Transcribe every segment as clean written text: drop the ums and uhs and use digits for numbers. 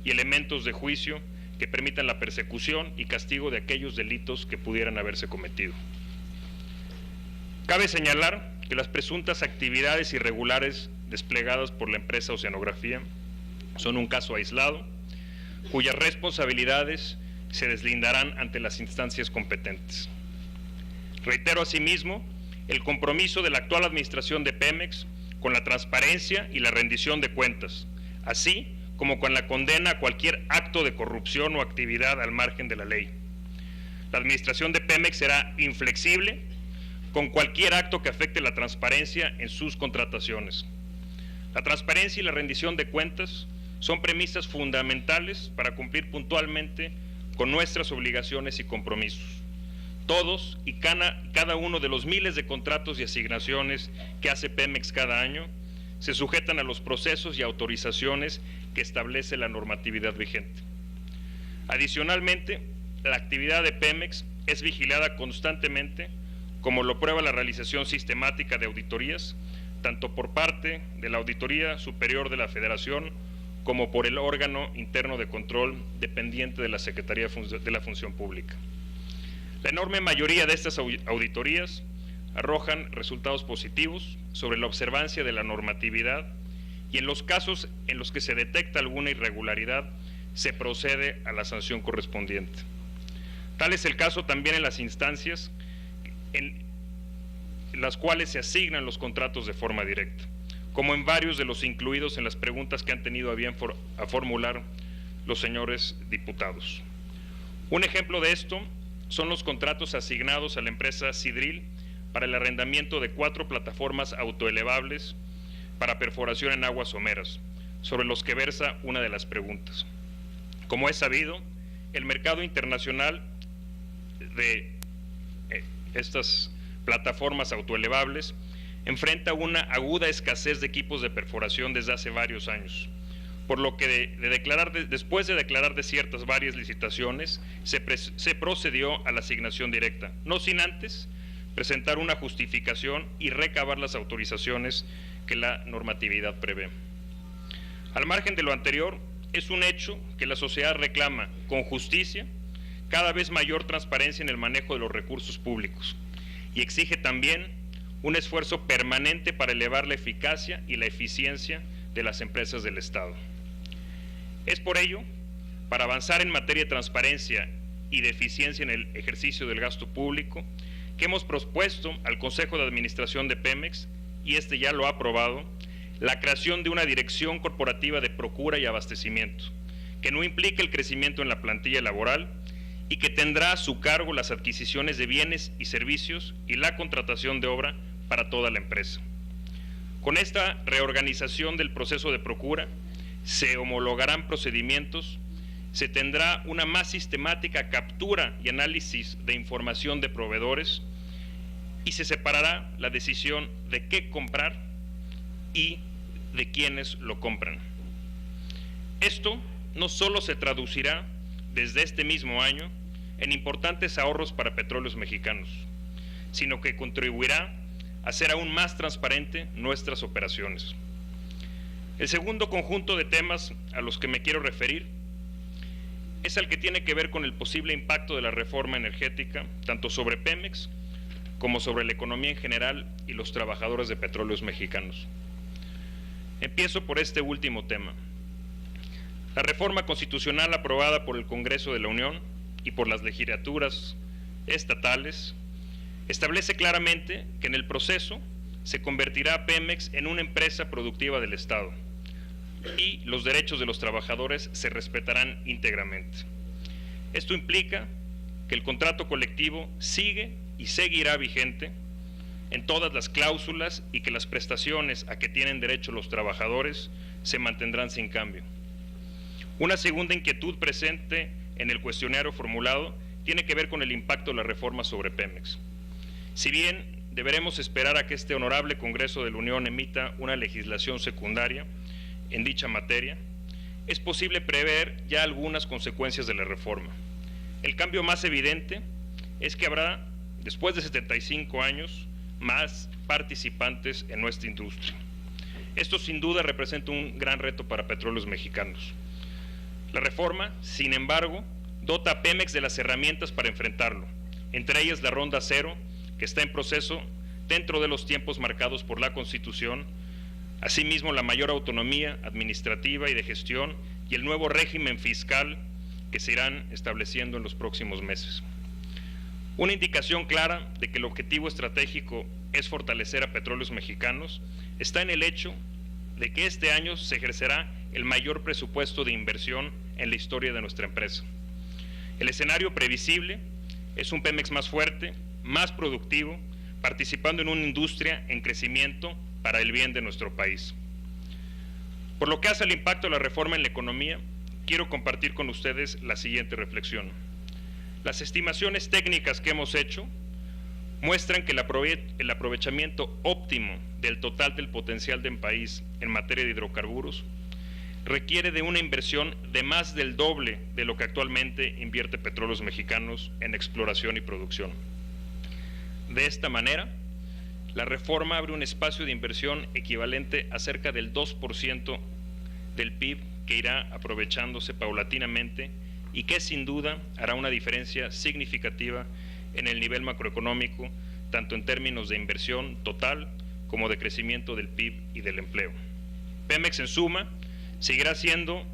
y elementos de juicio que permitan la persecución y castigo de aquellos delitos que pudieran haberse cometido. Cabe señalar que las presuntas actividades irregulares desplegadas por la empresa Oceanografía son un caso aislado, cuyas responsabilidades se deslindarán ante las instancias competentes. Reitero asimismo el compromiso de la actual administración de Pemex con la transparencia y la rendición de cuentas, así como con la condena a cualquier acto de corrupción o actividad al margen de la ley. La administración de Pemex será inflexible con cualquier acto que afecte la transparencia en sus contrataciones. La transparencia y la rendición de cuentas son premisas fundamentales para cumplir puntualmente con nuestras obligaciones y compromisos. Todos y cada uno de los miles de contratos y asignaciones que hace Pemex cada año se sujetan a los procesos y autorizaciones que establece la normatividad vigente. Adicionalmente, la actividad de Pemex es vigilada constantemente, como lo prueba la realización sistemática de auditorías, tanto por parte de la Auditoría Superior de la Federación como por el órgano interno de control dependiente de la Secretaría de la Función Pública. La enorme mayoría de estas auditorías arrojan resultados positivos sobre la observancia de la normatividad y en los casos en los que se detecta alguna irregularidad se procede a la sanción correspondiente. Tal es el caso también en las instancias en las cuales se asignan los contratos de forma directa, como en varios de los incluidos en las preguntas que han tenido a bien formular los señores diputados. Un ejemplo de esto son los contratos asignados a la empresa Sidril para el arrendamiento de 4 plataformas autoelevables para perforación en aguas someras, sobre los que versa una de las preguntas. Como es sabido, el mercado internacional de estas plataformas autoelevables enfrenta una aguda escasez de equipos de perforación desde hace varios años, por lo que después de declarar desiertas varias licitaciones, se procedió a la asignación directa, no sin antes presentar una justificación y recabar las autorizaciones que la normatividad prevé. Al margen de lo anterior, es un hecho que la sociedad reclama con justicia cada vez mayor transparencia en el manejo de los recursos públicos y exige también un esfuerzo permanente para elevar la eficacia y la eficiencia de las empresas del Estado. Es por ello, para avanzar en materia de transparencia y de eficiencia en el ejercicio del gasto público, que hemos propuesto al Consejo de Administración de Pemex, y este ya lo ha aprobado, la creación de una dirección corporativa de procura y abastecimiento, que no implique el crecimiento en la plantilla laboral y que tendrá a su cargo las adquisiciones de bienes y servicios y la contratación de obra para toda la empresa. Con esta reorganización del proceso de procura, se homologarán procedimientos, se tendrá una más sistemática captura y análisis de información de proveedores y se separará la decisión de qué comprar y de quiénes lo compran. Esto no solo se traducirá desde este mismo año en importantes ahorros para Petróleos Mexicanos, sino que contribuirá a hacer aún más transparente nuestras operaciones. El segundo conjunto de temas a los que me quiero referir es el que tiene que ver con el posible impacto de la reforma energética, tanto sobre Pemex como sobre la economía en general y los trabajadores de Petróleos Mexicanos. Empiezo por este último tema. La reforma constitucional aprobada por el Congreso de la Unión y por las legislaturas estatales establece claramente que en el proceso se convertirá a Pemex en una empresa productiva del Estado y los derechos de los trabajadores se respetarán íntegramente. Esto implica que el contrato colectivo sigue y seguirá vigente en todas las cláusulas y que las prestaciones a que tienen derecho los trabajadores se mantendrán sin cambio. Una segunda inquietud presente en el cuestionario formulado tiene que ver con el impacto de la reforma sobre Pemex. Si bien deberemos esperar a que este honorable Congreso de la Unión emita una legislación secundaria en dicha materia, es posible prever ya algunas consecuencias de la reforma. El cambio más evidente es que habrá, después de 75 años, más participantes en nuestra industria. Esto sin duda representa un gran reto para Petróleos Mexicanos. La reforma, sin embargo, dota a Pemex de las herramientas para enfrentarlo, entre ellas la Ronda Cero, que está en proceso dentro de los tiempos marcados por la Constitución, asimismo la mayor autonomía administrativa y de gestión y el nuevo régimen fiscal que se irán estableciendo en los próximos meses. Una indicación clara de que el objetivo estratégico es fortalecer a Petróleos Mexicanos está en el hecho de que este año se ejercerá el mayor presupuesto de inversión en la historia de nuestra empresa. El escenario previsible es un Pemex más fuerte, más productivo, participando en una industria en crecimiento para el bien de nuestro país. Por lo que hace al impacto de la reforma en la economía, quiero compartir con ustedes la siguiente reflexión. Las estimaciones técnicas que hemos hecho muestran que el aprovechamiento óptimo del total del potencial del país en materia de hidrocarburos requiere de una inversión de más del doble de lo que actualmente invierte Petróleos Mexicanos en exploración y producción. De esta manera, la reforma abre un espacio de inversión equivalente a cerca del 2% del PIB que irá aprovechándose paulatinamente y que sin duda hará una diferencia significativa en el nivel macroeconómico, tanto en términos de inversión total como de crecimiento del PIB y del empleo. Pemex, en suma, seguirá siendo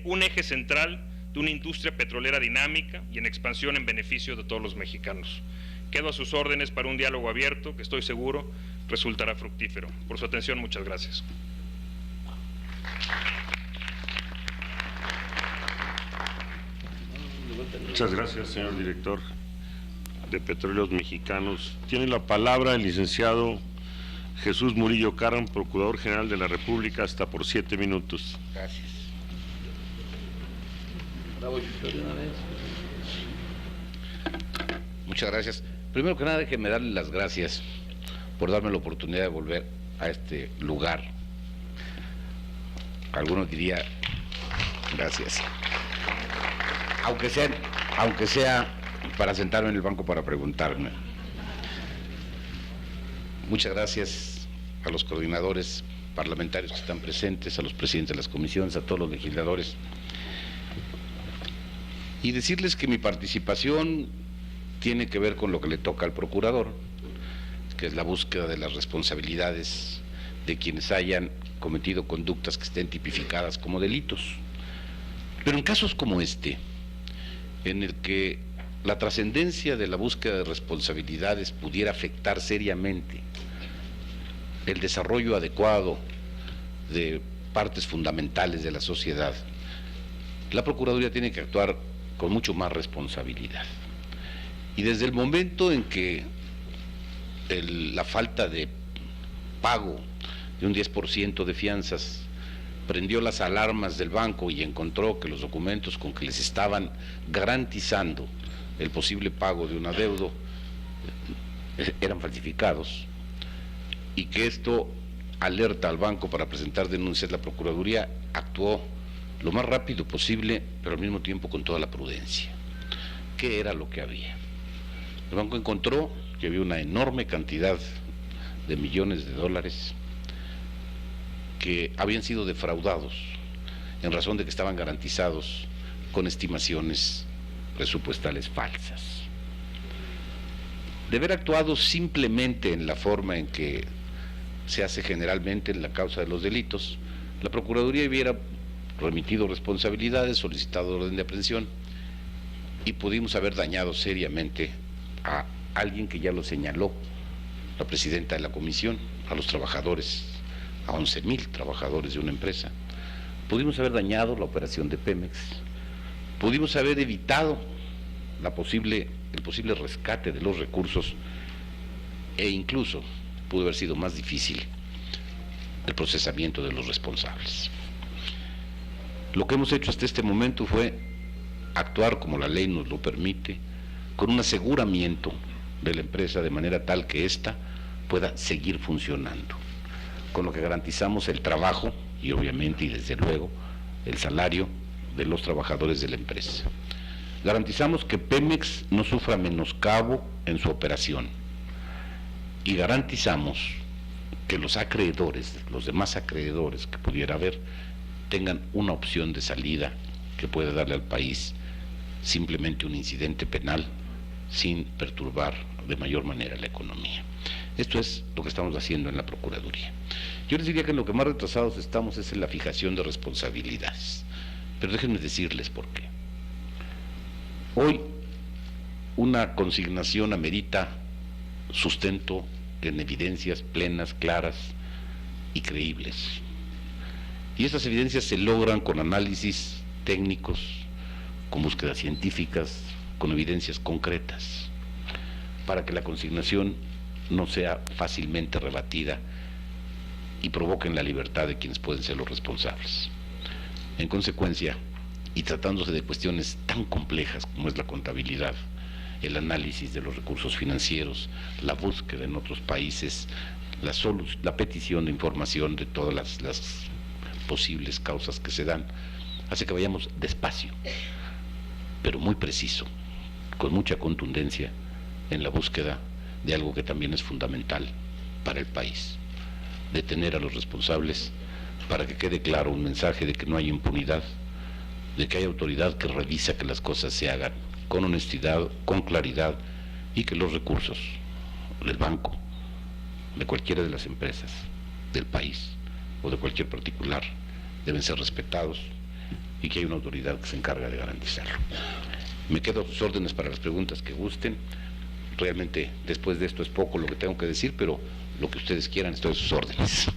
un eje central de una industria petrolera dinámica y en expansión en beneficio de todos los mexicanos. Quedo a sus órdenes para un diálogo abierto que estoy seguro resultará fructífero. Por su atención, muchas gracias. Muchas gracias, señor director de Petróleos Mexicanos. Tiene la palabra el licenciado Jesús Murillo Caram, Procurador General de la República, hasta por 7 minutos. Gracias. Muchas gracias. Primero que nada, déjeme darle las gracias por darme la oportunidad de volver a este lugar. Algunos diría gracias. Aunque sea para sentarme en el banco para preguntarme. Muchas gracias a los coordinadores parlamentarios que están presentes, a los presidentes de las comisiones, a todos los legisladores. Y decirles que mi participación tiene que ver con lo que le toca al procurador, que es la búsqueda de las responsabilidades de quienes hayan cometido conductas que estén tipificadas como delitos. Pero en casos como este, en el que la trascendencia de la búsqueda de responsabilidades pudiera afectar seriamente el desarrollo adecuado de partes fundamentales de la sociedad, la Procuraduría tiene que actuar con mucho más responsabilidad. Y desde el momento en que la falta de pago de un 10% de fianzas prendió las alarmas del banco y encontró que los documentos con que les estaban garantizando el posible pago de un adeudo eran falsificados, y que esto alerta al banco para presentar denuncias, la Procuraduría actuó lo más rápido posible, pero al mismo tiempo con toda la prudencia. ¿Qué era lo que había? El banco encontró que había una enorme cantidad de millones de dólares que habían sido defraudados en razón de que estaban garantizados con estimaciones presupuestales falsas. De haber actuado simplemente en la forma en que se hace generalmente en la causa de los delitos, la Procuraduría hubiera remitido responsabilidades, solicitado orden de aprehensión y pudimos haber dañado seriamente a alguien que ya lo señaló la presidenta de la comisión, a los trabajadores, a 11,000 trabajadores de una empresa. Pudimos haber dañado la operación de Pemex, pudimos haber evitado el posible rescate de los recursos, e incluso pudo haber sido más difícil el procesamiento de los responsables. Lo que hemos hecho hasta este momento fue actuar como la ley nos lo permite, con un aseguramiento de la empresa de manera tal que ésta pueda seguir funcionando, con lo que garantizamos el trabajo y obviamente y desde luego el salario de los trabajadores de la empresa. Garantizamos que Pemex no sufra menoscabo en su operación y garantizamos que los acreedores, los demás acreedores que pudiera haber, tengan una opción de salida que que puede darle al país simplemente un incidente penal sin perturbar de mayor manera la economía. Esto es lo que estamos haciendo en la Procuraduría. Yo les diría que en lo que más retrasados estamos es en la fijación de responsabilidades, pero déjenme decirles por qué. Hoy una consignación amerita sustento en evidencias plenas, claras y creíbles. Y esas evidencias se logran con análisis técnicos, con búsquedas científicas, con evidencias concretas, para que la consignación no sea fácilmente rebatida y provoquen la libertad de quienes pueden ser los responsables. En consecuencia, y tratándose de cuestiones tan complejas como es la contabilidad, el análisis de los recursos financieros, la búsqueda en otros países, la petición de información de todas las posibles causas que se dan, hace que vayamos despacio, pero muy preciso, con mucha contundencia en la búsqueda de algo que también es fundamental para el país: detener a los responsables para que quede claro un mensaje de que no hay impunidad, de que hay autoridad que revisa que las cosas se hagan con honestidad, con claridad, y que los recursos del banco, de cualquiera de las empresas del país o de cualquier particular deben ser respetados y que hay una autoridad que se encarga de garantizarlo. Me quedo a sus órdenes para las preguntas que gusten. Realmente después de esto es poco lo que tengo que decir, pero lo que ustedes quieran, estoy a sus órdenes.